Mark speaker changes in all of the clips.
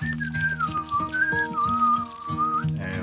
Speaker 1: There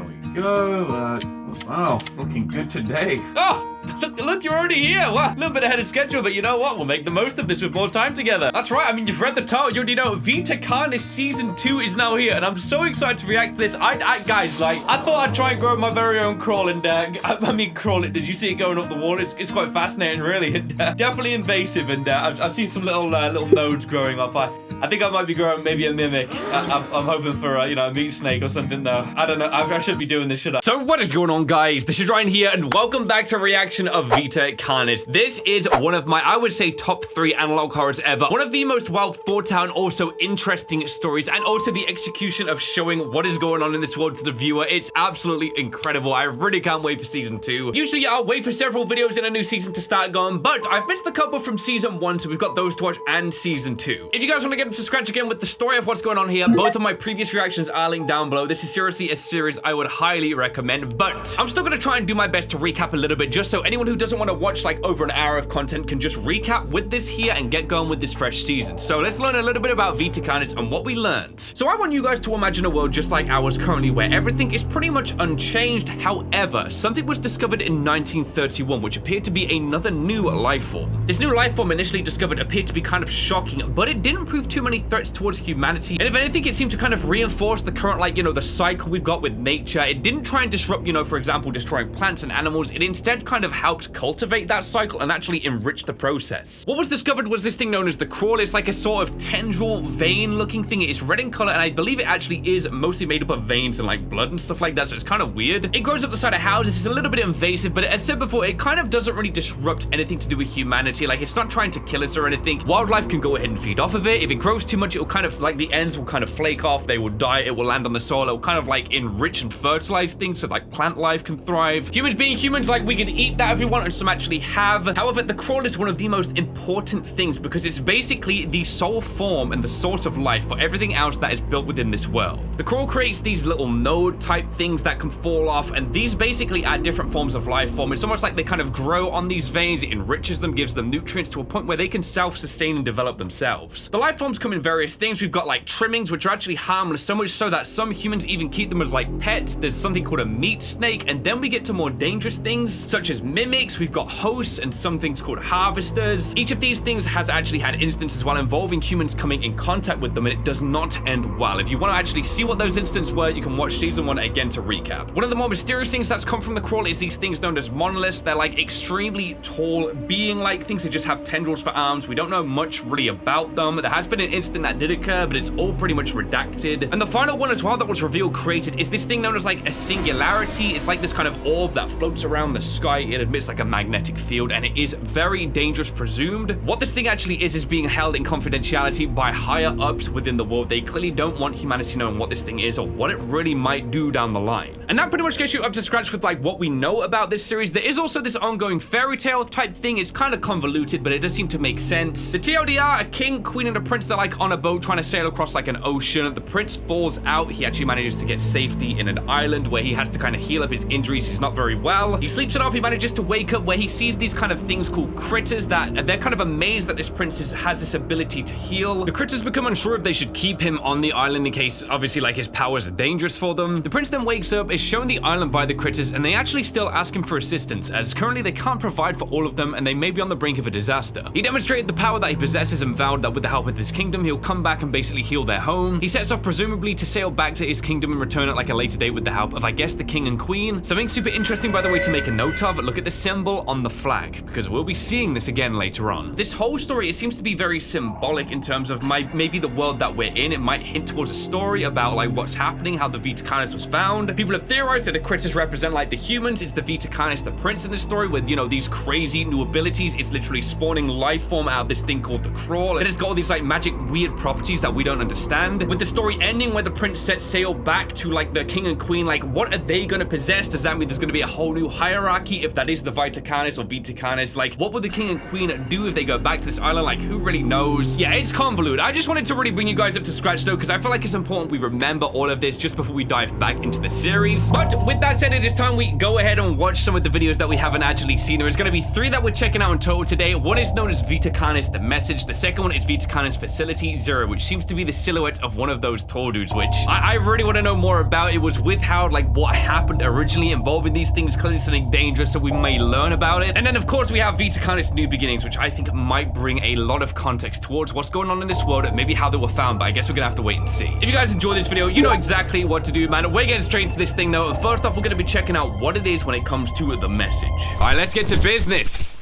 Speaker 1: we go. Wow, looking good today. Oh, look, you're already here. Wow, a little bit ahead of schedule, but you know what? We'll make the most of this with more time together. That's right. I mean, you've read the title. You already know VITA CARNIS Season 2 is now here, and I'm so excited to react to this. Guys, like, I thought I'd try and grow my very own crawl, and crawl it. Did you see it going up the wall? It's quite fascinating, really, and definitely invasive. And I've seen some little nodes growing up. I think I might be growing maybe a mimic. I'm hoping for a meat snake or something though. I don't know. I should be doing this, should I? So what is going on, guys? This is Ryan here, and welcome back to a reaction of VITA CARNIS. This is one of my, I would say, top 3 analog horrors ever. One of the most well thought out and also interesting stories, and also the execution of showing what is going on in this world to the viewer. It's absolutely incredible. I really can't wait for season 2. Usually I'll wait for several videos in a new season to start going, but I've missed a couple from season 1, so we've got those to watch, and season 2. If you guys want to get up to scratch again with the story of what's going on here, both of my previous reactions are linked down below. This is seriously a series I would highly recommend, but I'm still going to try and do my best to recap a little bit, just so anyone who doesn't want to watch like over an hour of content can just recap with this here and get going with this fresh season. So let's learn a little bit about VITA CARNIS and what we learned. So I want you guys to imagine a world just like ours currently, where everything is pretty much unchanged. However, something was discovered in 1931 which appeared to be another new life form. This new life form initially discovered appeared to be kind of shocking, but it didn't prove too many threats towards humanity, and if anything, it seemed to kind of reinforce the current, like, the cycle we've got with nature. It didn't try and disrupt, for example, destroying plants and animals. It instead kind of helped cultivate that cycle and actually enrich the process. What was discovered was this thing known as the crawl. It's like a sort of tendril vein looking thing. It's red in color, and I believe it actually is mostly made up of veins and like blood and stuff like that, so it's kind of weird. It grows up the side of houses. It's a little bit invasive, but as said before, it kind of doesn't really disrupt anything to do with humanity. Like, it's not trying to kill us or anything. Wildlife can go ahead and feed off of it. If it grows too much, it'll kind of, like, the ends will kind of flake off, they will die, it will land on the soil, it will kind of like enrich and fertilize things so like plant life can thrive. Humans being humans, like, we could eat that if we want, and some actually have. However, the crawl is one of the most important things because it's basically the sole form and the source of life for everything else that is built within this world. The crawl creates these little node type things that can fall off, and these basically are different forms of life form. It's almost like they kind of grow on these veins, it enriches them, gives them nutrients to a point where they can self-sustain and develop themselves. The life forms come in various things. We've got like trimmings, which are actually harmless, so much so that some humans even keep them as like pets. There's something called a meat snake, and then we get to more dangerous things such as mimics. We've got hosts and some things called harvesters. Each of these things has actually had instances while involving humans coming in contact with them, and it does not end well. If you want to actually see what those instances were, you can watch season 1 again to recap. One of the more mysterious things that's come from the crawl is these things known as monoliths. They're like extremely tall being-like things that just have tendrils for arms. We don't know much really about them. There has been an incident that did occur, but it's all pretty much redacted. And the final one as well that was revealed created is this thing known as like a singularity. It's like this kind of orb that floats around the sky. It emits like a magnetic field, and it is very dangerous, presumed. What this thing actually is being held in confidentiality by higher ups within the world. They clearly don't want humanity knowing what this thing is or what it really might do down the line. And that pretty much gets you up to scratch with like what we know about this series. There is also this ongoing fairy tale type thing. It's kind of convoluted, but it does seem to make sense. The TLDR, a king, queen, and a prince, they're like on a boat trying to sail across like an ocean. The prince falls out. He actually manages to get safety in an island where he has to kind of heal up his injuries. He's not very well. He sleeps it off. He manages to wake up where he sees these kind of things called critters that they're kind of amazed that this prince has this ability to heal. The critters become unsure if they should keep him on the island in case obviously like his powers are dangerous for them. The prince then wakes up, is shown the island by the critters, and they actually still ask him for assistance as currently they can't provide for all of them and they may be on the brink of a disaster. He demonstrated the power that he possesses and vowed that with the help of his kingdom he'll come back and basically heal their home. He sets off presumably to sail back to his kingdom and return at like a later date with the help of, I guess, the king and queen. Something super interesting, by the way, to make a note of, look at the symbol on the flag, because we'll be seeing this again later on. This whole story, it seems to be very symbolic in terms of maybe the world that we're in. It might hint towards a story about like what's happening, how the VITA CARNIS was found. People have theorized that the critters represent like the humans. It's the VITA CARNIS, the prince in this story, with, these crazy new abilities. It's literally spawning life form out of this thing called the crawl. It has got all these like magic weird properties that we don't understand. With the story ending where the prince sets sail back to like the king and queen, like what are they gonna possess? Does that mean there's gonna be a whole new hierarchy if that is the VITA CARNIS or VITA CARNIS? Like, what will the king and queen do if they go back to this island? Like, who really knows? Yeah, it's convoluted. I just wanted to really bring you guys up to scratch though, because I feel like it's important we remember all of this just before we dive back into the series. But with that said, it is time we go ahead and watch some of the videos that we haven't actually seen. There's gonna be 3 that we're checking out in total today. One is known as VITA CARNIS, the message. The second one is VITA CARNIS Facility 0, which seems to be the silhouette of one of those tall dudes, which I really want to know more about. It was with how, like, what happened originally involving these things, clearly something dangerous, so we may learn about it. And then, of course, we have VITA CARNIS New Beginnings, which I think might bring a lot of context towards what's going on in this world and maybe how they were found, but I guess we're gonna have to wait and see. If you guys enjoy this video, you know exactly what to do, man. We're getting straight into this thing, though, and first off, we're gonna be checking out what it is when it comes to the message. All right, let's get to business.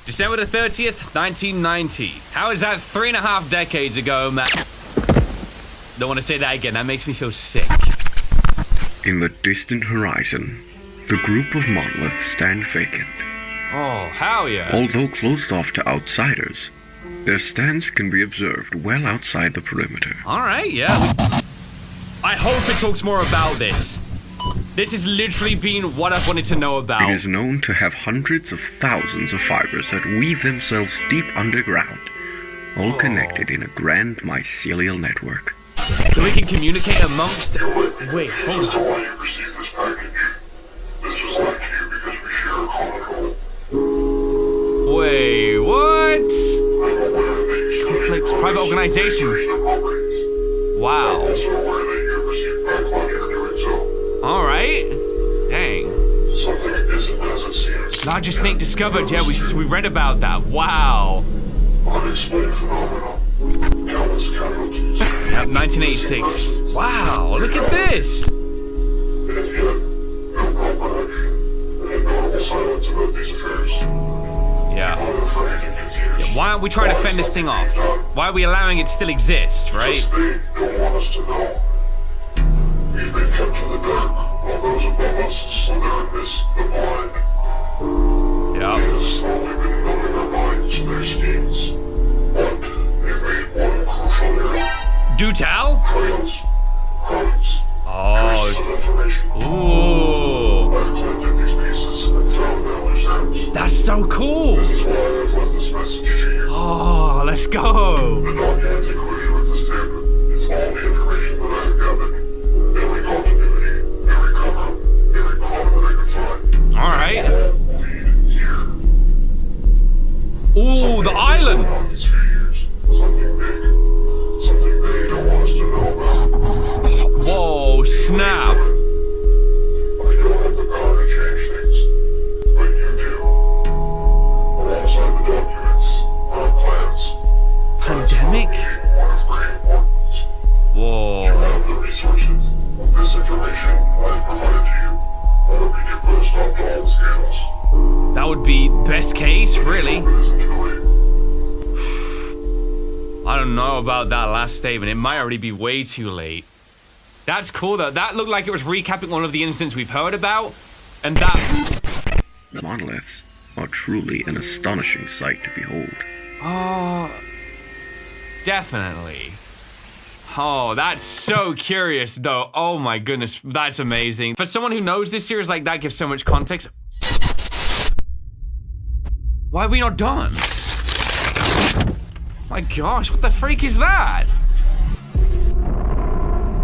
Speaker 1: December the 30th, 1990. How is that 3.5 decades ago, man? Don't want to say that again. That makes me feel sick.
Speaker 2: In the distant horizon, the group of monoliths stand vacant.
Speaker 1: Oh, hell yeah.
Speaker 2: Although closed off to outsiders, their stance can be observed well outside the perimeter.
Speaker 1: All right, yeah. I hope it talks more about this. This has literally been what I've wanted to know about.
Speaker 2: It is known to have hundreds of thousands of fibers that weave themselves deep underground, all connected in a grand mycelial network.
Speaker 1: So we can communicate amongst... Wait, hold on.
Speaker 3: Why you received this package. This was left to you because we share a common goal.
Speaker 1: Wait, what?
Speaker 3: I'm aware that you
Speaker 1: Conflicts, private organization. Wow.
Speaker 3: I'm also aware that you received backlash for doing so.
Speaker 1: All right. Dang.
Speaker 3: Something isn't as it seems.
Speaker 1: Largest snake discovered. Yeah, we read about that. Wow.
Speaker 3: Unexplained phenomena. Countless casualties.
Speaker 1: Yep, 1986. Wow, look at this.
Speaker 3: And yet, no proper action. An ignorable silence about these affairs.
Speaker 1: Yeah.
Speaker 3: I'm afraid and confused.
Speaker 1: Why aren't we trying to fend this thing off? Why are we allowing it to still exist, right?
Speaker 3: Just they don't want us to know. We've been kept in the dark, while those above us slither and miss the blind. It
Speaker 1: Yeah.
Speaker 3: has slowly been numbing our minds and their schemes. But they've made one crucial error.
Speaker 1: Do tell?
Speaker 3: Trails, crimes, traces of information.
Speaker 1: Ooh.
Speaker 3: I've collected these pieces and found their loose ends.
Speaker 1: That's so cool.
Speaker 3: This is why I've left this message to you.
Speaker 1: Oh, let's go.
Speaker 3: The document included with this tape is all the information that I have gathered. Every continuity, every cover, every clue that I can find.
Speaker 1: All right.
Speaker 3: All lead here.
Speaker 1: Ooh, the island.
Speaker 3: All these few years. Something big. Something they don't want us to know about.
Speaker 1: Whoa, snap.
Speaker 3: I don't have the power to change things, but you do. Alongside the documents, our plans.
Speaker 1: Pandemic?
Speaker 3: One of great importance. You
Speaker 1: Whoa.
Speaker 3: have the resources. This information I've provided to you. I hope you can put a stop to all the scandals.
Speaker 1: That would be best case, really. I don't know about that last statement. It might already be way too late. That's cool, though. That looked like it was recapping one of the incidents we've heard about. And that...
Speaker 2: The monoliths are truly an astonishing sight to behold.
Speaker 1: Oh... Definitely. Oh, that's so curious, though. Oh my goodness, that's amazing. For someone who knows this series, like, that gives so much context. Why are we not done? My gosh, what the freak is that?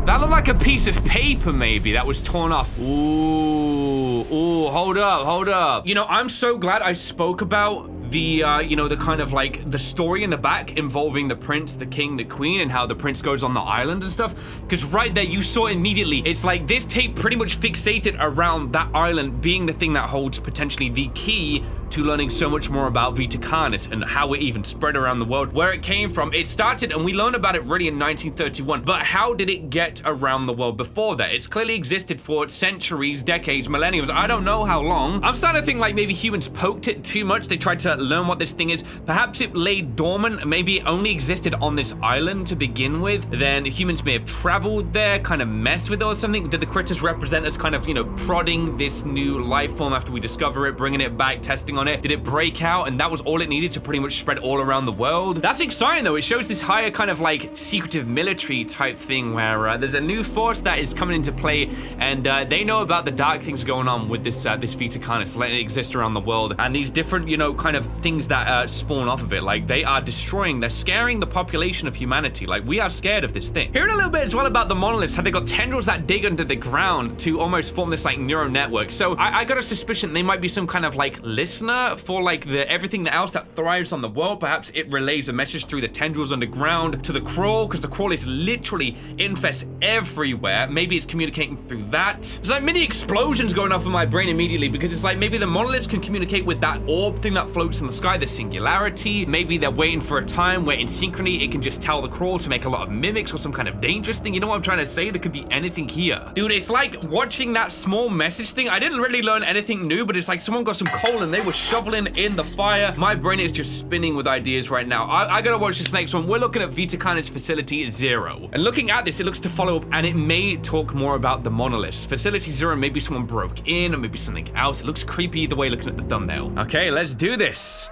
Speaker 1: That looked like a piece of paper, maybe, that was torn off. Ooh, hold up. You know, I'm so glad I spoke about the, you know, the kind of like the story in the back involving the prince, the king, the queen, and how the prince goes on the island and stuff. Because right there, you saw immediately, it's like this tape pretty much fixated around that island being the thing that holds potentially the key to learning so much more about VITA CARNIS and how it even spread around the world, where it came from. It started, and we learned about it really in 1931, but how did it get around the world before that? It's clearly existed for centuries, decades, millenniums. I don't know how long. I'm starting to think like maybe humans poked it too much. They tried to learn what this thing is. Perhaps it lay dormant. Maybe it only existed on this island to begin with. Then humans may have traveled there, kind of messed with it or something. Did the critters represent us kind of, you know, prodding this new life form after we discover it, bringing it back, testing on it? Did it break out and that was all it needed to pretty much spread all around the world? That's exciting, though. It shows this higher kind of like secretive military type thing where there's a new force that is coming into play, and they know about the dark things going on with this this VITA CARNIS, letting it exist around the world, and these different, you know, kind of things that spawn off of it. Like, they are destroying, they're scaring the population of humanity. Like, we are scared of this thing. Hearing a little bit as well about the monoliths, how they got tendrils that dig under the ground to almost form this like neural network. So I got a suspicion they might be some kind of like listener antenna for like everything else that thrives on the world. Perhaps it relays a message through the tendrils underground to the crawl, because the crawl is literally infest everywhere. Maybe it's communicating through that. There's like many explosions going off in my brain immediately, because it's like maybe the monoliths can communicate with that orb thing that floats in the sky, the singularity. Maybe they're waiting for a time where in synchrony it can just tell the crawl to make a lot of mimics or some kind of dangerous thing. You know what I'm trying to say? There could be anything here. Dude, it's like watching that small message thing. I didn't really learn anything new, but it's like someone got some coal and they were shoveling in the fire. My brain is just spinning with ideas right now. I gotta watch this next one. We're looking at VITA CARNIS Facility 0. And looking at this, it looks to follow up, and it may talk more about the monoliths. Facility 0, maybe someone broke in, or maybe something else. It looks creepy either way looking at the thumbnail. Okay, let's do this.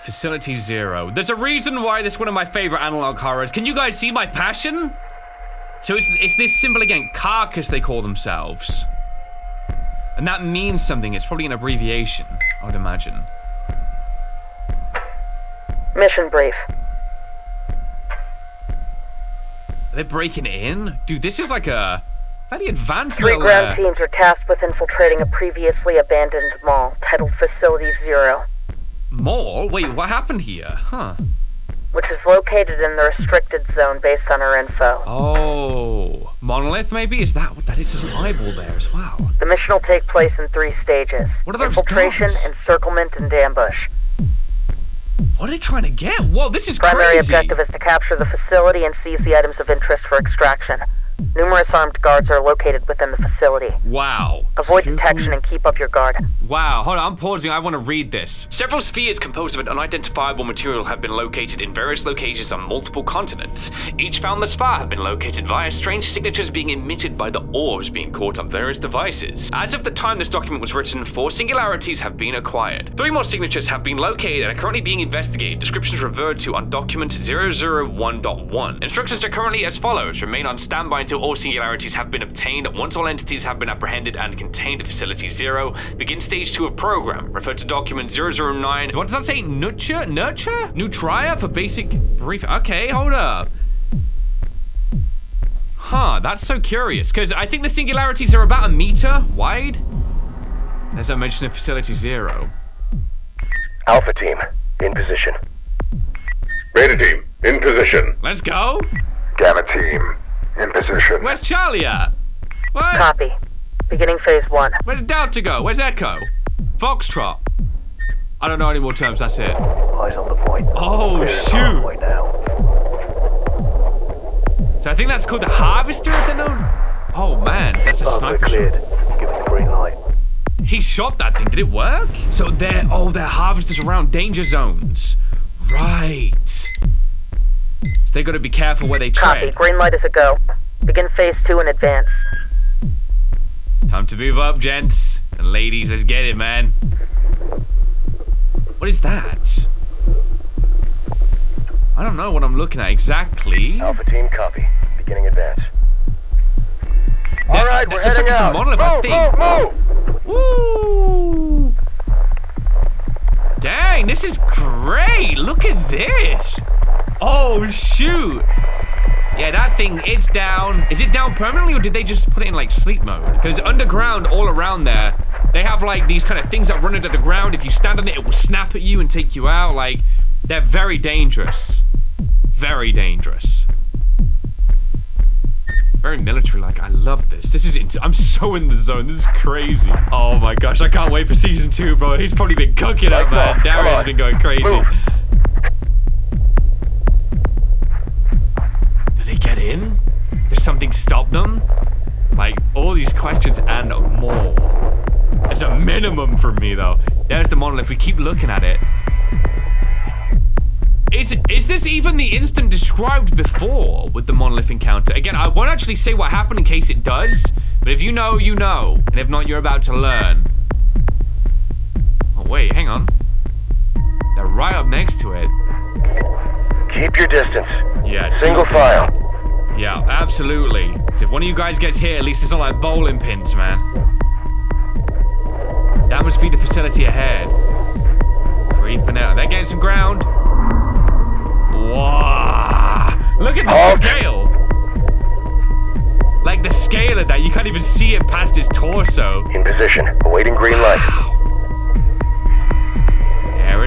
Speaker 1: Facility 0. There's a reason why this is one of my favorite analog horrors. Can you guys see my passion? So it's this symbol again, carcass they call themselves. And that means something. It's probably an abbreviation, I would imagine.
Speaker 4: Mission brief.
Speaker 1: Are they breaking in? Dude, this is like a fairly advanced
Speaker 4: Three
Speaker 1: little,
Speaker 4: ground teams are tasked with infiltrating a previously abandoned mall titled Facility 0.
Speaker 1: Mall? Wait, what happened here? Huh.
Speaker 4: Which is located in the restricted zone based on our info.
Speaker 1: Oh. Monolith, maybe? Is that what that is? There's an eyeball there as well.
Speaker 4: The mission will take place in 3 stages.
Speaker 1: What are those
Speaker 4: Infiltration,
Speaker 1: dots?
Speaker 4: encirclement, and ambush.
Speaker 1: What are they trying to get? Whoa, this is
Speaker 4: Primary
Speaker 1: crazy.
Speaker 4: objective is to capture the facility and seize the items of interest for extraction. Numerous armed guards are located within the facility.
Speaker 1: Wow.
Speaker 4: Avoid detection and keep up your guard.
Speaker 1: Wow, hold on, I'm pausing. I want to read this. Several spheres composed of an unidentifiable material have been located in various locations on multiple continents. Each found thus far have been located via strange signatures being emitted by the orbs being caught on various devices. As of the time this document was written, 4 singularities have been acquired. 3 more signatures have been located and are currently being investigated. Descriptions referred to on document 001.1. Instructions are currently as follows. Remain on standby until all singularities have been obtained. Once all entities have been apprehended and contained at Facility 0, begin Stage 2 of program. Refer to document 009. What does that say? Nurture? Nutria for basic brief. Okay, hold up. Huh, that's so curious, because I think the singularities are about 1 meter wide. As I mentioned in Facility 0.
Speaker 5: Alpha team, in position.
Speaker 3: Beta team, in position.
Speaker 1: Let's go.
Speaker 3: Gamma team, in position.
Speaker 1: Where's Charlie at? What?
Speaker 4: Copy. Beginning phase 1.
Speaker 1: Where did Delta go? Where's Echo? Foxtrot. I don't know any more terms, that's it.
Speaker 5: Eyes on the point.
Speaker 1: Oh, shoot.
Speaker 5: Halfway now.
Speaker 1: So I think that's called the Harvester of the Known. Oh man, that's a
Speaker 5: Runway
Speaker 1: sniper
Speaker 5: cleared.
Speaker 1: shot.
Speaker 5: Give it the green light.
Speaker 1: He shot that thing, did it work? So they're harvesters around danger zones. Right. So they gotta be careful where they
Speaker 4: Copy.
Speaker 1: tread.
Speaker 4: Green light is a go. Begin phase 2 in advance.
Speaker 1: Time to move up, gents. And ladies, let's get it, man. What is that? I don't know what I'm looking at exactly.
Speaker 5: Alpha team, copy. Beginning advance. All right, we're
Speaker 1: looks
Speaker 5: heading
Speaker 1: like it's a
Speaker 5: out.
Speaker 1: monolith, I think.
Speaker 5: Move!
Speaker 1: Woo! Dang, this is great. Look at this. Oh, shoot. Yeah, that thing, it's down. Is it down permanently, or did they just put it in, like, sleep mode? Because underground, all around there, they have, like, these kind of things that run into the ground. If you stand on it, it will snap at you and take you out. Like, they're very dangerous. Very dangerous. Very military-like. I love this. This is I'm so in the zone. This is crazy. Oh my gosh, I can't wait for season 2, bro. He's probably been cooking up, man. Darian's been going crazy.
Speaker 5: Move.
Speaker 1: Did they get in? Did something stop them? Like, all these questions and more. It's a minimum for me, though. There's the monolith. We keep looking at it. Is this even the instant described before with the monolith encounter? Again, I won't actually say what happened in case it does, but if you know, you know. And if not, you're about to learn. Oh, wait, hang on. They're right up next to it.
Speaker 5: Keep your distance.
Speaker 1: Yeah.
Speaker 5: Single file.
Speaker 1: Yeah, absolutely. So if one of you guys gets hit, at least it's not like bowling pins, man. That must be the facility ahead. Creeping out. They're getting some ground. Wow. Look at the scale. Like the scale of that, you can't even see it past his torso.
Speaker 5: In position. Awaiting green light.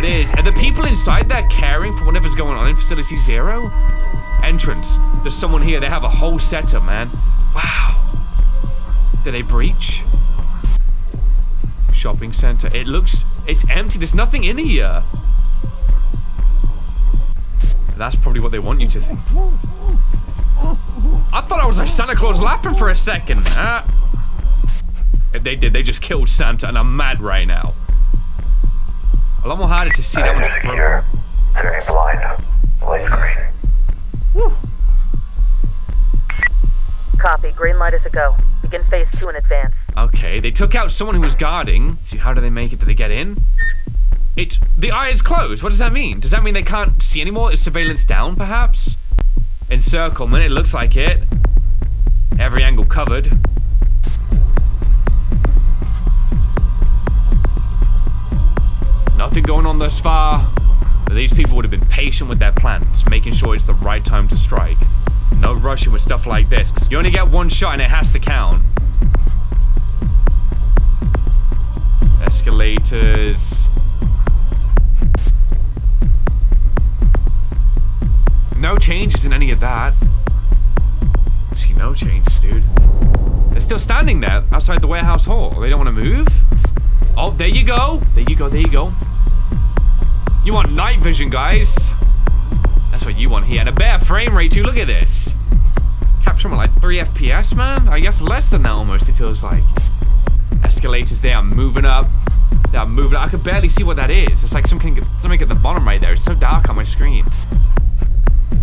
Speaker 1: it is. Are the people inside there caring for whatever's going on in Facility 0? Entrance. There's someone here. They have a whole setup, man. Wow. Did they breach? Shopping center. It's empty. There's nothing in here. That's probably what they want you to think. I thought I was like Santa Claus laughing for a second. They did. They just killed Santa, and I'm mad right now. A lot more harder to see that one's
Speaker 5: secure. Turning blind. Light green.
Speaker 1: Woo.
Speaker 4: Copy. Green light is a go. Begin phase 2 in advance.
Speaker 1: Okay, they took out someone who was guarding. See, how do they make it? Do they get in? The eye is closed. What does that mean? Does that mean they can't see anymore? Is surveillance down, perhaps? Encirclement, it looks like it. Every angle covered. Nothing going on thus far. But these people would have been patient with their plans, making sure it's the right time to strike. No rushing with stuff like this. You only get one shot and it has to count. Escalators. No changes in any of that. Actually, no changes, dude. They're still standing there outside the warehouse hall. They don't want to move? Oh, there you go. There you go, there you go. You want night vision, guys. That's what you want here. And a better frame rate, too. Look at this. Capturing like 3 FPS, man. I guess less than that almost, it feels like. Escalators, they are moving up. They are moving up. I could barely see what that is. It's like something at the bottom right there. It's so dark on my screen.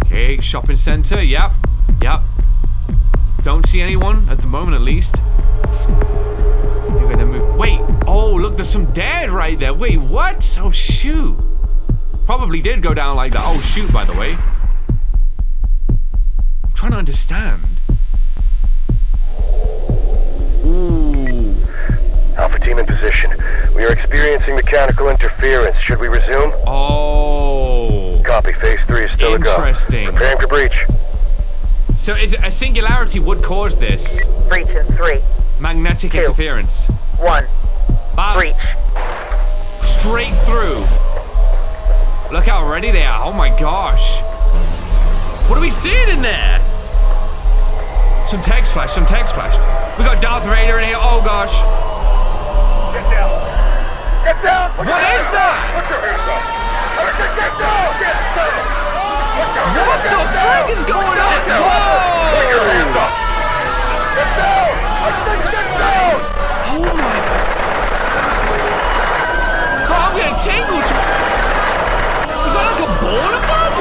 Speaker 1: Okay, shopping center. Yep. Yep. Don't see anyone at the moment, at least. Wait. Oh, look, there's some dead right there. Wait, what? Oh, shoot. Probably did go down like that. Oh, shoot, by the way. I'm trying to understand. Ooh.
Speaker 5: Alpha team in position. We are experiencing mechanical interference. Should we resume?
Speaker 1: Oh.
Speaker 5: Copy. Phase 3 is still a go.
Speaker 1: Interesting.
Speaker 5: Preparing for breach.
Speaker 1: So is it a singularity would cause this?
Speaker 4: Breach in 3.
Speaker 1: Magnetic
Speaker 4: 2.
Speaker 1: interference.
Speaker 4: 1. Breach.
Speaker 1: Straight through. Look how ready they are. Oh my gosh. What are we seeing in there? Some text flash, some text flash. We got Darth Vader in here. Oh gosh.
Speaker 5: Get down. Get down.
Speaker 1: What is that?
Speaker 5: Put your hands up. Get down. Get down.
Speaker 1: What the frick is going on?
Speaker 5: Put your hands
Speaker 1: Whoa!
Speaker 5: up. Get down. I said get down.
Speaker 1: Oh my god. God, I'm getting tangled. Was that like a ball of them?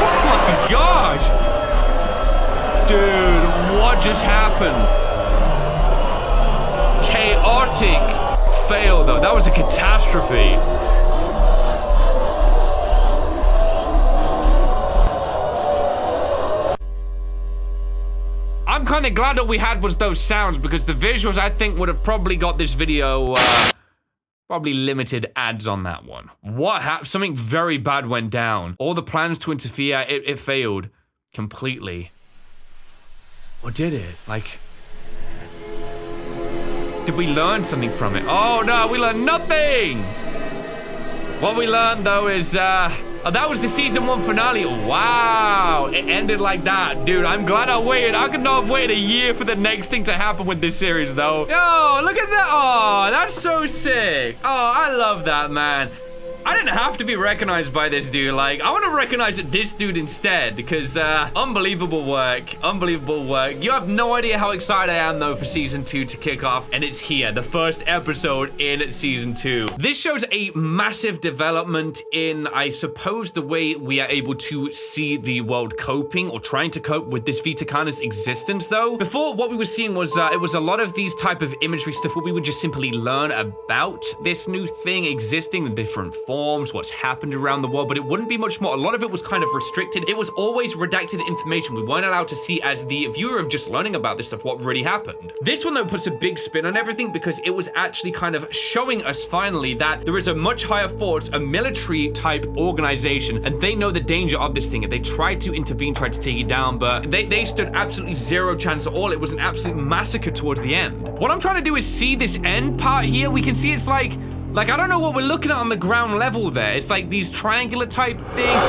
Speaker 1: Oh my gosh. Dude, what just happened? Chaotic fail, though. That was a catastrophe. I'm kind of glad all we had was those sounds, because the visuals, I think, would have probably got this video, probably limited ads on that one. What happened? Something very bad went down. All the plans to interfere, it failed completely. Or did it? Like, did we learn something from it? Oh no, we learned nothing! What we learned though is, oh, that was the season 1 finale. Wow, it ended like that. Dude, I'm glad I waited. I could not have waited a year for the next thing to happen with this series though. Yo, look at that. Oh, that's so sick. Oh, I love that, man. I didn't have to be recognized by this dude. Like, I want to recognize this dude instead, because unbelievable work. Unbelievable work. You have no idea how excited I am, though, for season 2 to kick off, and it's here, the first episode in season 2. This shows a massive development in, I suppose, the way we are able to see the world coping or trying to cope with this VITA CARNIS existence, though. Before, what we were seeing was, it was a lot of these type of imagery stuff where we would just simply learn about this new thing existing, the different forms, what's happened around the world, but it wouldn't be much more. A lot of it was kind of restricted. It was always redacted information. We weren't allowed to see, as the viewer, of just learning about this stuff, what really happened. This one, though, puts a big spin on everything, because it was actually kind of showing us finally that there is a much higher force, a military type organization, and they know the danger of this thing, and they tried to intervene, tried to take it down, but they stood absolutely zero chance at all. It was an absolute massacre towards the end. What I'm trying to do is see this end part here. We can see it's like Like, I don't know what we're looking at on the ground level there. It's like these triangular type things.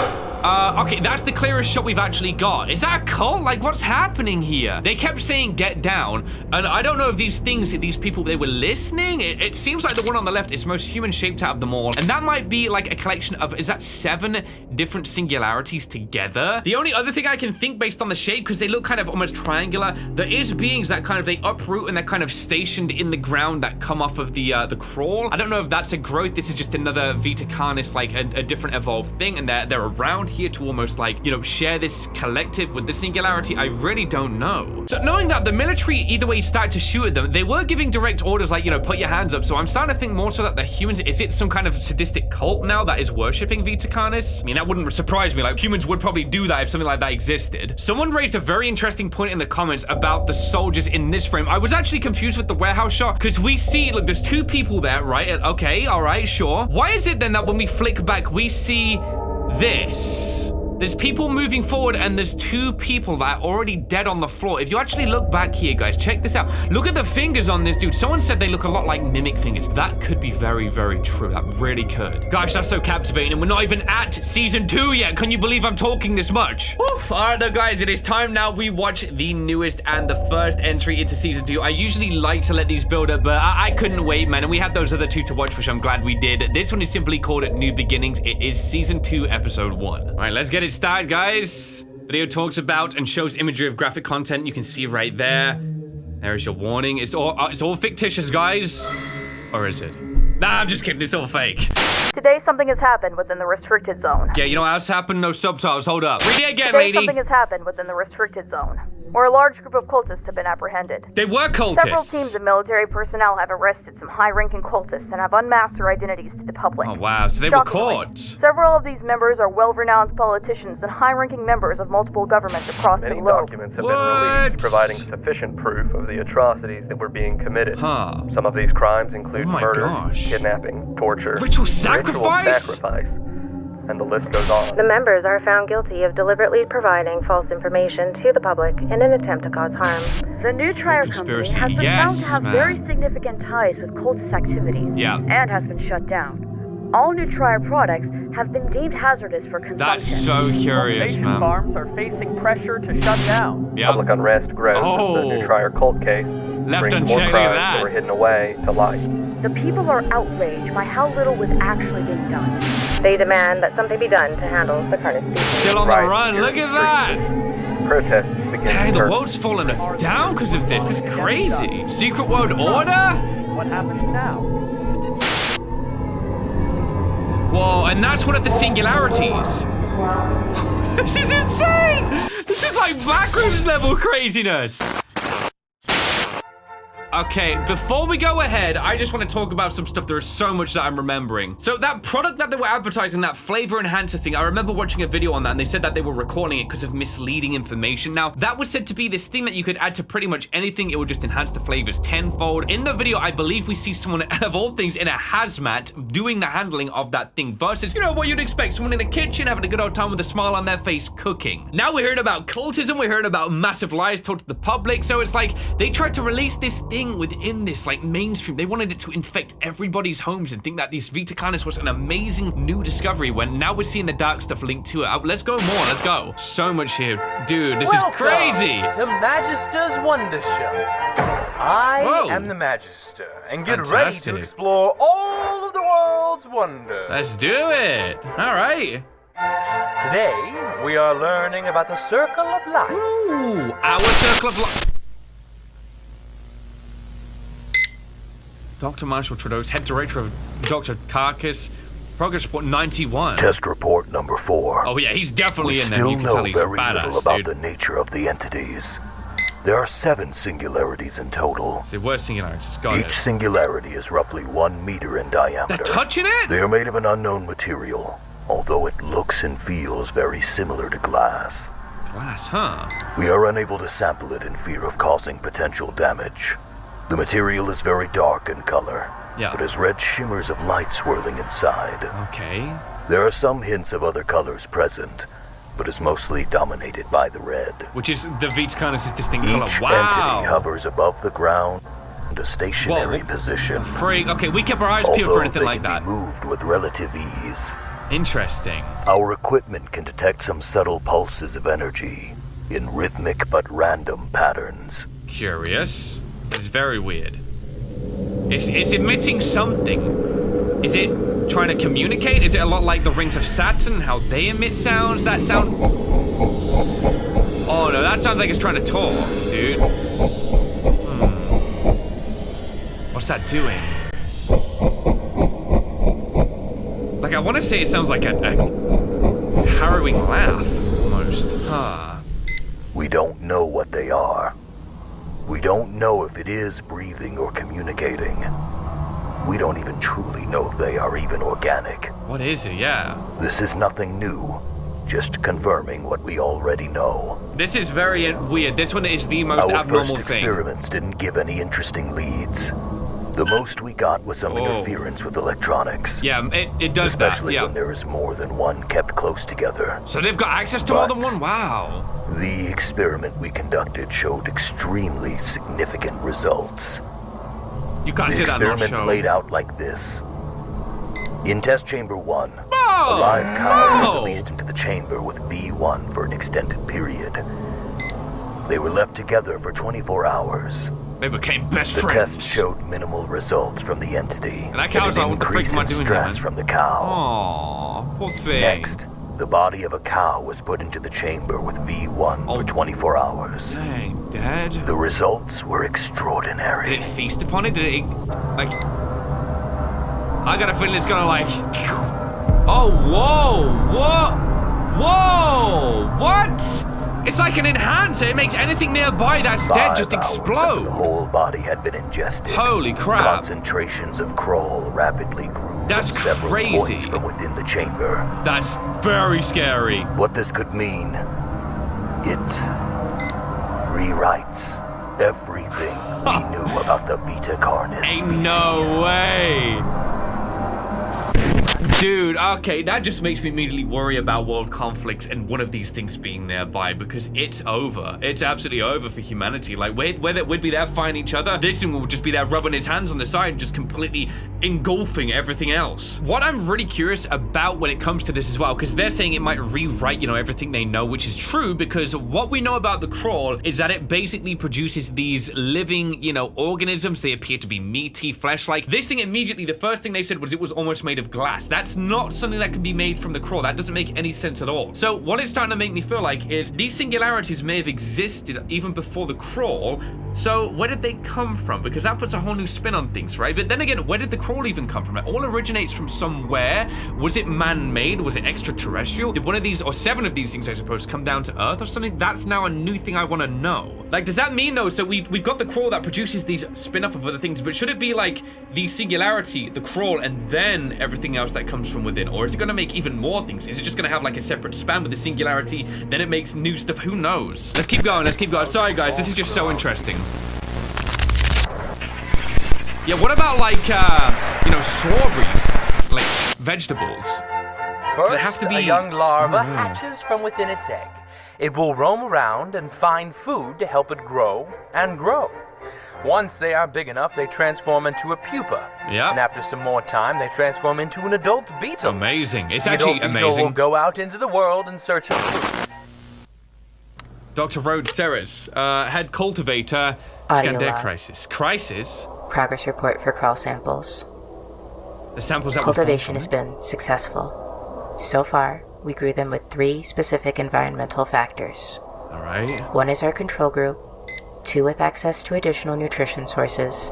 Speaker 1: Okay, that's the clearest shot we've actually got. Is that a cult? Like, what's happening here? They kept saying get down, and I don't know if these things, these people, they were listening. It seems like the one on the left is most human-shaped out of them all, and that might be like a collection of, is that 7 different singularities together? The only other thing I can think based on the shape, because they look kind of almost triangular, there is beings that kind of, they uproot and they're kind of stationed in the ground that come off of the crawl. I don't know if that's a growth. This is just another VITA CARNIS, like a different evolved thing, and they're around here to almost like, you know, share this collective with the singularity. I really don't know. So knowing that the military either way started to shoot at them, they were giving direct orders like, you know, put your hands up. So I'm starting to think more so that the humans, is it some kind of sadistic cult now that is worshipping VITA CARNIS? I mean, that wouldn't surprise me. Like, humans would probably do that if something like that existed. Someone raised a very interesting point in the comments about the soldiers in this frame. I was actually confused with the warehouse shot because we see, look, there's 2 people there, right? Okay, all right, sure. Why is it then that when we flick back, we see this? There's people moving forward and there's 2 people that are already dead on the floor. If you actually look back here, guys, check this out. Look at the fingers on this dude. Someone said they look a lot like mimic fingers. That could be very, very true. That really could. Gosh, that's so captivating. And we're not even at season 2 yet. Can you believe I'm talking this much? Oof. All right, though, guys, it is time now we watch the newest and the first entry into season 2. I usually like to let these build up, but I couldn't wait, man. And we have those other 2 to watch, which I'm glad we did. This one is simply called New Beginnings. It is season 2, episode 1. All right, let's get it started, guys. Video talks about and shows imagery of graphic content. You can see right there. There's your warning. It's all fictitious, guys. Or is it? Nah, I'm just kidding. It's all fake.
Speaker 6: Today, something has happened within the restricted zone.
Speaker 1: Yeah, you know what else happened? No subtitles. Hold up. Read it again,
Speaker 6: Today,
Speaker 1: lady.
Speaker 6: something has happened within the restricted zone, where a large group of cultists have been apprehended.
Speaker 1: They were cultists.
Speaker 6: Several teams of military personnel have arrested some high-ranking cultists and have unmasked their identities to the public.
Speaker 1: Oh, wow. So they were caught.
Speaker 6: Several of these members are well-renowned politicians and high-ranking members of multiple governments across the globe.
Speaker 7: Many documents have been released providing sufficient proof of the atrocities that were being committed. Some of these crimes include murder, kidnapping, torture,
Speaker 1: ritual sacrifice,
Speaker 7: and the list goes on.
Speaker 8: The members are found guilty of deliberately providing false information to the public in an attempt to cause harm.
Speaker 6: The new Trier Company has been found to have very significant ties with cultist activities and has been shut down. All new Trier products have been deemed hazardous for consumption.
Speaker 1: That's so curious, man.
Speaker 9: Farms are facing pressure to shut down.
Speaker 7: Public unrest grows as the new Trier cult case brings more crimes that were hidden away to light.
Speaker 6: The people are outraged by how little was actually being done.
Speaker 8: They demand that something be done to handle the Carnis species.
Speaker 1: Still on the run, look at that!
Speaker 7: Protests begin.
Speaker 1: Dang, the world's falling down because of this. This is crazy. Secret World Order?
Speaker 9: What happens now?
Speaker 1: Whoa, and that's one of the singularities. This is insane! This is like backrooms level craziness. Okay, before we go ahead, I just want to talk about some stuff. There is so much that I'm remembering. So that product that they were advertising, that flavor enhancer thing, I remember watching a video on that and they said that they were recalling it because of misleading information. Now, that was said to be this thing that you could add to pretty much anything. It would just enhance the flavors tenfold. In the video, I believe we see someone, of all things, in a hazmat doing the handling of that thing versus, you know, what you'd expect. Someone in a kitchen having a good old time with a smile on their face cooking. Now we're hearing about cultism. We're hearing about massive lies told to the public. So it's like they tried to release this thing within this like mainstream. They wanted it to infect everybody's homes and think that this VITA CARNIS was an amazing new discovery when now we're seeing the dark stuff linked to it. Let's go more, let's go. So much here. Dude, this is crazy.
Speaker 9: To Magister's Wonder Show. I am the Magister and get ready to explore all of the world's wonders.
Speaker 1: Let's do it. All right.
Speaker 9: Today, we are learning about the Circle of Life.
Speaker 1: Ooh, our Circle of Life. Dr. Marshall Trudeau's head director of Dr. Carcass, progress report 91.
Speaker 10: Test report number 4.
Speaker 1: Oh yeah, he's definitely in there. You can tell he's a
Speaker 10: very little
Speaker 1: badass,
Speaker 10: about
Speaker 1: dude.
Speaker 10: the nature of the entities. There are 7 singularities in total.
Speaker 1: It's the worst singularities.
Speaker 10: Each singularity is roughly 1 meter in diameter.
Speaker 1: They're touching it?
Speaker 10: They are made of an unknown material, although it looks and feels very similar to glass.
Speaker 1: Glass, huh?
Speaker 10: We are unable to sample it in fear of causing potential damage. The material is very dark in color, but has red shimmers of light swirling inside.
Speaker 1: Okay.
Speaker 10: There are some hints of other colors present, but is mostly dominated by the red.
Speaker 1: Which is the VITA CARNIS' distinct color.
Speaker 10: Each
Speaker 1: Wow.
Speaker 10: entity hovers above the ground and a stationary position.
Speaker 1: Freak. Okay, we kept our eyes peeled for anything like that.
Speaker 10: Moved with relative ease.
Speaker 1: Interesting.
Speaker 10: Our equipment can detect some subtle pulses of energy in rhythmic but random patterns.
Speaker 1: Curious. It's very weird. It's emitting something. Is it trying to communicate? Is it a lot like the Rings of Saturn, how they emit sounds? That sound... Oh no, that sounds like it's trying to talk, dude. What's that doing? Like, I want to say it sounds like a harrowing laugh, almost. Huh.
Speaker 10: We don't know what they are. We don't know if it is breathing or communicating. We don't even truly know if they are even organic.
Speaker 1: What is it? Yeah.
Speaker 10: This is nothing new. Just confirming what we already know.
Speaker 1: This is very weird. This one is the most abnormal thing.
Speaker 10: Our first experiments didn't give any interesting leads. The most we got was some interference with electronics.
Speaker 1: Yeah, it does that.
Speaker 10: Especially when there is more than one kept close together.
Speaker 1: So they've got access to more than one? Wow.
Speaker 10: The experiment we conducted showed extremely significant results.
Speaker 1: You can't say that on the show.
Speaker 10: The experiment played out like this. In test chamber 1, a live cow was released into the chamber with V1 for an extended period. They were left together for 24 hours.
Speaker 1: They became best friends.
Speaker 10: The test showed minimal results from the entity.
Speaker 1: And that cow's like, what the freak am I doing here, man?
Speaker 10: Stress from the cow.
Speaker 1: Aww, poor thing.
Speaker 10: Next, the body of a cow was put into the chamber with V1 for 24 hours.
Speaker 1: Dang, Dad.
Speaker 10: The results were extraordinary.
Speaker 1: Did it feast upon it? Did it, like... I got a feeling it's gonna, like... Oh, whoa! Whoa! What? It's like an enhancer. It makes anything nearby that's dead just explode.
Speaker 10: The whole body had been ingested.
Speaker 1: Holy crap.
Speaker 10: Concentrations of crawl rapidly grew
Speaker 1: that's
Speaker 10: from several
Speaker 1: crazy.
Speaker 10: Points from within the chamber.
Speaker 1: That's very scary.
Speaker 10: What this could mean, it rewrites everything we knew about the VITA CARNIS species.
Speaker 1: No way. Dude, okay, that just makes me immediately worry about world conflicts and one of these things being nearby, because it's over. It's absolutely over for humanity. Like, whether we'd be there fighting each other, this thing will just be there rubbing his hands on the side and just completely engulfing everything else. What I'm really curious about when it comes to this as well, because they're saying it might rewrite, you know, everything they know, which is true, because what we know about the crawl is that it basically produces these living, you know, organisms. They appear to be meaty, flesh-like. This thing immediately, the first thing they said was it was almost made of glass. That's not something that can be made from the crawl. That doesn't make any sense at all. So what it's starting to make me feel like is these singularities may have existed even before the crawl. So where did they come from? Because that puts a whole new spin on things, right? But then again, where did the crawl even come from? It all originates from somewhere. Was it man-made? Was it extraterrestrial? Did one of these, or 7 of these things, I suppose, come down to Earth or something? That's now a new thing I want to know. Like, does that mean, though, so we've got the crawl that produces these spin-off of other things, but should it be like the singularity, the crawl, and then everything else that comes from within? Or is it going to make even more things? Is it just going to have like a separate span with the singularity, then it makes new stuff? Who knows? Let's keep going, let's keep going. Sorry, guys, this is just so interesting. Yeah, what about like, you know, strawberries? Like, vegetables?
Speaker 9: First,
Speaker 1: does it have to be...
Speaker 9: a young larva hatches from within its egg. It will roam around and find food to help it grow and grow. Once they are big enough, they transform into a pupa.
Speaker 1: Yeah.
Speaker 9: And after some more time, they transform into an adult beetle.
Speaker 1: Amazing. It's actually amazing.
Speaker 9: The beetle will go out into the world in search of food.
Speaker 1: Dr. Rhodes Ceres, head cultivator, Scandair crisis. Crisis?
Speaker 11: Progress report for crawl samples.
Speaker 1: The samples that
Speaker 11: cultivation has been successful. So far, we grew them with 3 specific environmental factors.
Speaker 1: All right. 1
Speaker 11: is our control group, 2 with access to additional nutrition sources,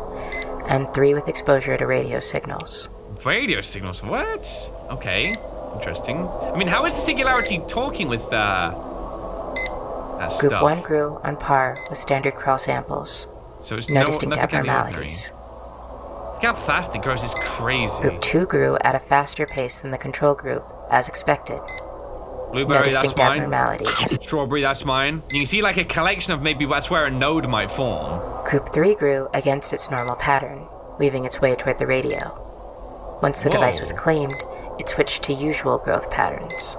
Speaker 11: and 3 with exposure to radio signals.
Speaker 1: Radio signals? What? Okay, interesting. I mean, how is the singularity talking with that
Speaker 11: Group
Speaker 1: stuff?
Speaker 11: 1 grew on par with standard crawl samples.
Speaker 1: So it's
Speaker 11: no distinct abnormalities.
Speaker 1: Look how fast it grows, is crazy.
Speaker 11: Group 2 grew at a faster pace than the control group, as expected.
Speaker 1: Blueberry,
Speaker 11: no
Speaker 1: that's mine.
Speaker 11: Abnormalities.
Speaker 1: Strawberry, that's mine. You can see like a collection of maybe that's where a node might form.
Speaker 11: Group 3 grew against its normal pattern, weaving its way toward the radio. Once the device was claimed, it switched to usual growth patterns.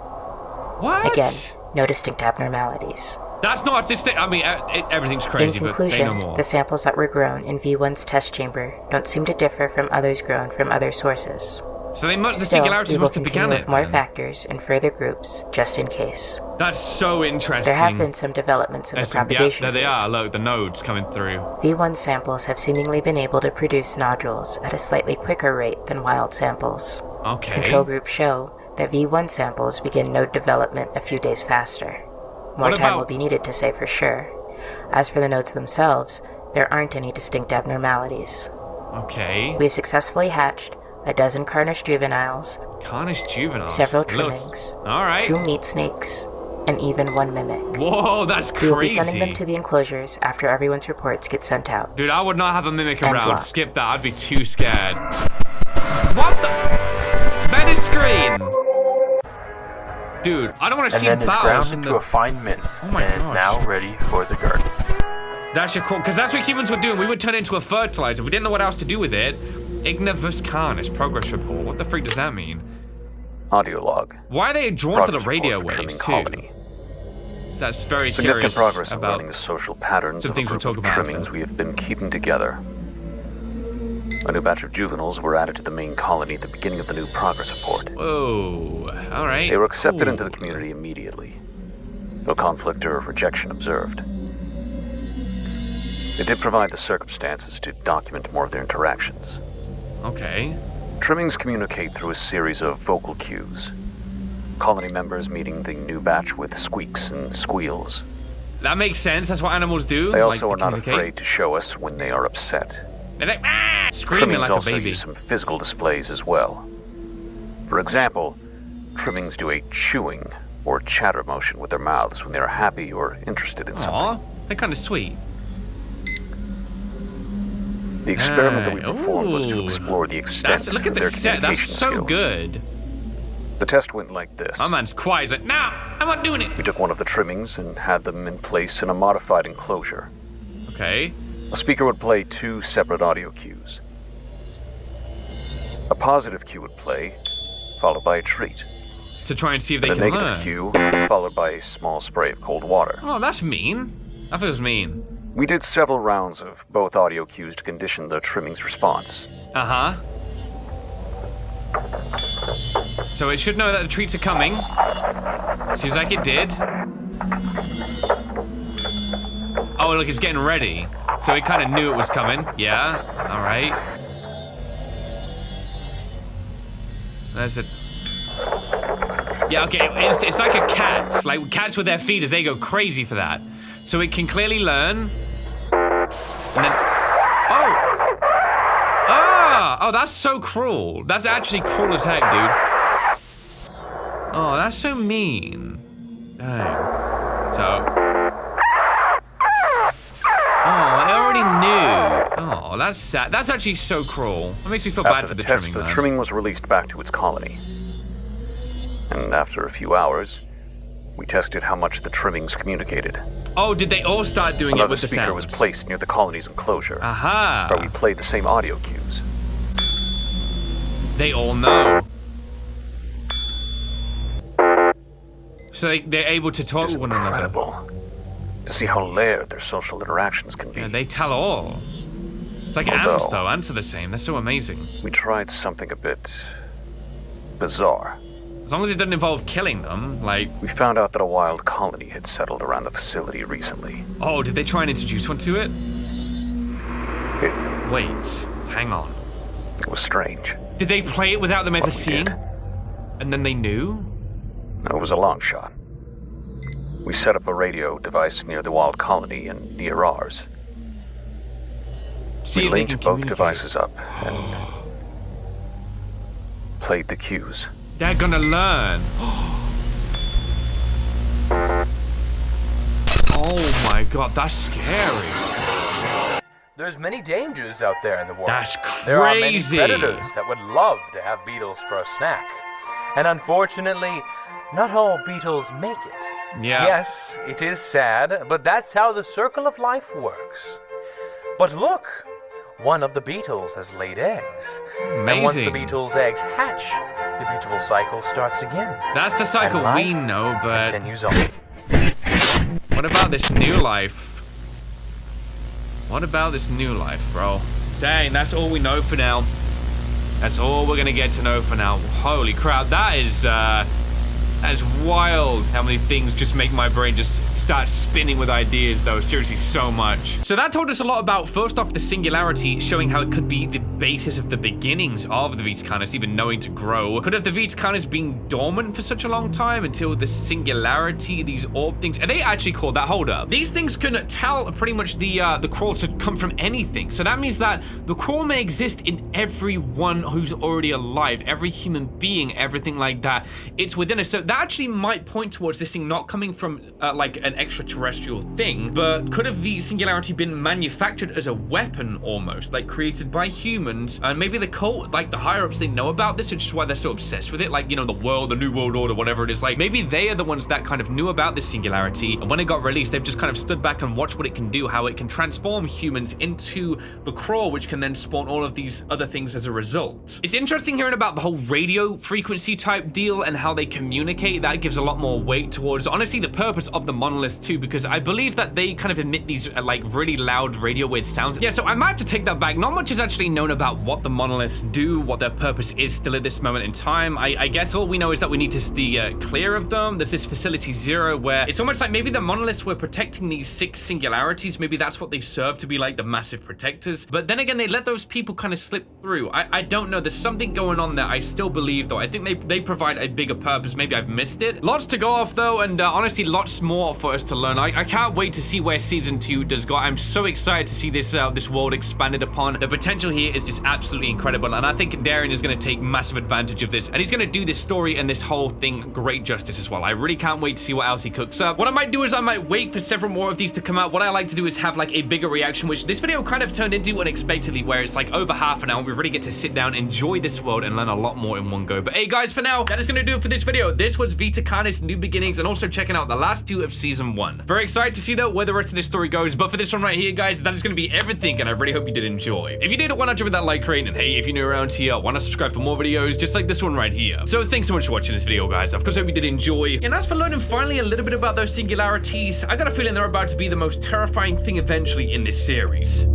Speaker 1: What?
Speaker 11: Again, no distinct abnormalities.
Speaker 1: That's not just. I mean, everything's crazy,
Speaker 11: In
Speaker 1: but they know
Speaker 11: conclusion,
Speaker 1: more.
Speaker 11: the samples that were grown in V1's test chamber don't seem to differ from others grown from other sources.
Speaker 1: So the
Speaker 11: Still,
Speaker 1: singularities
Speaker 11: we will
Speaker 1: must have
Speaker 11: continue
Speaker 1: begun
Speaker 11: with
Speaker 1: it.
Speaker 11: more
Speaker 1: then.
Speaker 11: factors and further groups, just in case.
Speaker 1: That's so interesting.
Speaker 11: There have been some developments in the propagation.
Speaker 1: Yeah, there they are. Look, the nodes coming through.
Speaker 11: V1 samples have seemingly been able to produce nodules at a slightly quicker rate than wild samples.
Speaker 1: Okay.
Speaker 11: Control groups show that V1 samples begin node development a few days faster. More time will be needed to say for sure. As for the nodes themselves, there aren't any distinct abnormalities.
Speaker 1: Okay.
Speaker 11: We've successfully hatched a dozen Carnish juveniles, several trimmings,
Speaker 1: Alright.
Speaker 11: 2 meat snakes, and even 1 mimic.
Speaker 1: Whoa, that's crazy.
Speaker 11: We will be sending them to the enclosures after everyone's reports get sent out.
Speaker 1: Dude, I would not have a mimic
Speaker 11: And
Speaker 1: around.
Speaker 11: block.
Speaker 1: Skip that. I'd be too scared. What the? Meta screen. Dude, I don't want to see
Speaker 9: And then is ground
Speaker 1: battles in
Speaker 9: into
Speaker 1: the...
Speaker 9: a fine mint,
Speaker 1: Oh my
Speaker 9: and is
Speaker 1: gosh.
Speaker 9: now ready for the garden.
Speaker 1: That's your cool, because that's what humans would do. We would turn it into a fertilizer. We didn't know what else to do with it. VITA CARNIS progress report. What the freak does that mean?
Speaker 10: Audio log.
Speaker 1: Why are they drawn to the
Speaker 10: Progress
Speaker 1: radio
Speaker 10: report for
Speaker 1: waves,
Speaker 10: trimming
Speaker 1: too?
Speaker 10: colony.
Speaker 1: That's very
Speaker 10: Significant
Speaker 1: curious
Speaker 10: progress in
Speaker 1: about
Speaker 10: learning the social patterns
Speaker 1: some
Speaker 10: of a
Speaker 1: things we'll
Speaker 10: group
Speaker 1: talk
Speaker 10: of
Speaker 1: about
Speaker 10: trimmings
Speaker 1: after.
Speaker 10: we have been keeping together. A new batch of juveniles were added to the main colony at the beginning of the new progress report.
Speaker 1: Whoa, alright.
Speaker 10: They were accepted
Speaker 1: cool.
Speaker 10: into the community immediately. No conflict or rejection observed. They did provide the circumstances to document more of their interactions.
Speaker 1: Okay.
Speaker 10: Trimmings communicate through a series of vocal cues. Colony members meeting the new batch with squeaks and squeals.
Speaker 1: That makes sense. That's what animals do.
Speaker 10: They also
Speaker 1: like,
Speaker 10: are not
Speaker 1: communicate.
Speaker 10: afraid to show us when they are upset.
Speaker 1: They're like, ah! Screaming
Speaker 10: Trimmings
Speaker 1: like a
Speaker 10: also
Speaker 1: baby.
Speaker 10: use some physical displays as well. For example, trimmings do a chewing or chatter motion with their mouths when they are happy or interested in something.
Speaker 1: Aw, they're kind of sweet.
Speaker 10: The experiment that we
Speaker 1: Hey,
Speaker 10: performed was to
Speaker 1: ooh.
Speaker 10: explore the extent
Speaker 1: Look at
Speaker 10: of
Speaker 1: the
Speaker 10: their
Speaker 1: set. That's
Speaker 10: communication
Speaker 1: so
Speaker 10: skills.
Speaker 1: good.
Speaker 10: The test went like this.
Speaker 1: My man's quiet. He's like, nah, I'm not doing it.
Speaker 10: We took one of the trimmings and had them in place in a modified enclosure.
Speaker 1: Okay.
Speaker 10: A speaker would play 2 separate audio cues. A positive cue would play, followed by a treat.
Speaker 1: To try and see if they
Speaker 10: And a
Speaker 1: can
Speaker 10: negative
Speaker 1: learn.
Speaker 10: cue, followed by a small spray of cold water.
Speaker 1: Oh, that's mean. That feels mean.
Speaker 10: We did several rounds of both audio cues to condition the trimming's response.
Speaker 1: Uh-huh. So it should know that the treats are coming. Seems like it did. Oh, look, it's getting ready. So it kind of knew it was coming. Yeah. All right. There's a... Yeah, okay. It's like a cat. Like cats with their feeders, they go crazy for that. So it can clearly learn. And then... Oh! Ah! Oh, that's so cruel. That's actually cruel as heck, dude. Oh, that's so mean. Dang. So... Oh, I already knew. Oh, that's sad. That's actually so cruel. It makes me feel bad
Speaker 10: After
Speaker 1: for
Speaker 10: the
Speaker 1: the
Speaker 10: test,
Speaker 1: trimming,
Speaker 10: the
Speaker 1: man.
Speaker 10: trimming was released back to its colony. And after a few hours, we tested how much the trimmings communicated.
Speaker 1: Oh, did they all start doing it
Speaker 10: Another
Speaker 1: with the
Speaker 10: speaker
Speaker 1: sounds?
Speaker 10: was placed near the colony's enclosure,
Speaker 1: Aha!
Speaker 10: where we played the same audio cues.
Speaker 1: They all know. So they're able to talk
Speaker 10: It's
Speaker 1: to one another.
Speaker 10: incredible to see how layered their social interactions can be.
Speaker 1: Yeah, they tell all. It's like
Speaker 10: Although-
Speaker 1: ants, though. Ants are the same. They're so amazing.
Speaker 10: We tried something a bit bizarre.
Speaker 1: As long as it doesn't involve killing them, like...
Speaker 10: We found out that a wild colony had settled around the facility recently.
Speaker 1: Oh, did they try and introduce one to it? Wait, hang on.
Speaker 10: It was strange.
Speaker 1: Did they play it without them ever
Speaker 10: But we
Speaker 1: seeing?
Speaker 10: did.
Speaker 1: And then they knew?
Speaker 10: No, it was a long shot. We set up a radio device near the wild colony and near ours.
Speaker 1: See
Speaker 10: We
Speaker 1: if they
Speaker 10: linked
Speaker 1: can
Speaker 10: both
Speaker 1: communicate.
Speaker 10: devices up and played the cues.
Speaker 1: They're gonna learn. Oh my god, that's scary.
Speaker 9: There's many dangers out there in the world.
Speaker 1: That's
Speaker 9: There are many
Speaker 1: crazy.
Speaker 9: predators that would love to have beetles for a snack. And unfortunately, not all beetles make it.
Speaker 1: Yeah.
Speaker 9: Yes, it is sad, but that's how the circle of life works. But look, one of the beetles has laid eggs. And once the
Speaker 1: Amazing.
Speaker 9: beetle's eggs hatch, the beautiful cycle starts again.
Speaker 1: That's the cycle
Speaker 9: And
Speaker 1: we
Speaker 9: life
Speaker 1: know, but...
Speaker 9: continues on.
Speaker 1: What about this new life? What about this new life, bro? Dang, that's all we know for now. That's all we're gonna get to know for now. Holy crap, that is wild how many things just make my brain just start spinning with ideas, though. Seriously, so much. So that told us a lot about, first off, the singularity, showing how it could be the basis of the beginnings of the VITA CARNIS, even knowing to grow. Could have the VITA CARNIS been dormant for such a long time until the singularity, these orb things, and they actually called that, hold up. These things can tell pretty much the crawl to come from anything. So that means that the crawl may exist in everyone who's already alive, every human being, everything like that. It's within us. So that actually might point towards this thing not coming from like an extraterrestrial thing, but could have the singularity been manufactured as a weapon almost, like created by humans, and maybe the cult, like the higher ups, they know about this, which is why they're so obsessed with it, like, you know, the new world order, whatever it is. Like, maybe they are the ones that kind of knew about this singularity, and when it got released, they've just kind of stood back and watched what it can do, how it can transform humans into the crawl, which can then spawn all of these other things as a result. It's interesting hearing about the whole radio frequency type deal and how they communicate. That gives a lot more weight towards, honestly, the purpose of the monolith too, because I believe that they kind of emit these like really loud radio wave sounds. Yeah, so I might have to take that back. Not much is actually known about what the monoliths do, what their purpose is still at this moment in time. I guess all we know is that we need to stay clear of them. There's this Facility Zero where it's almost like maybe the monoliths were protecting these 6 singularities. Maybe that's what they serve to be, like the massive protectors. But then again, they let those people kind of slip through. I don't know. There's something going on there. I still believe, though. I think they provide a bigger purpose. Maybe I've missed it. Lots to go off, though, and honestly, lots more for us to learn. I can't wait to see where season 2 does go. I'm so excited to see this this world expanded upon. The potential here is just absolutely incredible, and I think Darian is going to take massive advantage of this, and he's going to do this story and this whole thing great justice as well. I really can't wait to see what else he cooks up. What I might do is I might wait for several more of these to come out. What I like to do is have like a bigger reaction, which this video kind of turned into unexpectedly, where it's like over half an hour. We really get to sit down, enjoy this world, and learn a lot more in one go. But hey guys, for now, that is going to do it for this video. This was VITA CARNIS New Beginnings, and also checking out the last 2 of season 1. Very excited to see though where the rest of this story goes, but for this one right here, guys, that is going to be everything, and I really hope you did enjoy. If you did, why not drop that like rate, and hey, if you're new around here, why not subscribe for more videos just like this one right here. So thanks so much for watching this video, guys. Of course, I hope you did enjoy, and as for learning finally a little bit about those singularities, I got a feeling they're about to be the most terrifying thing eventually in this series.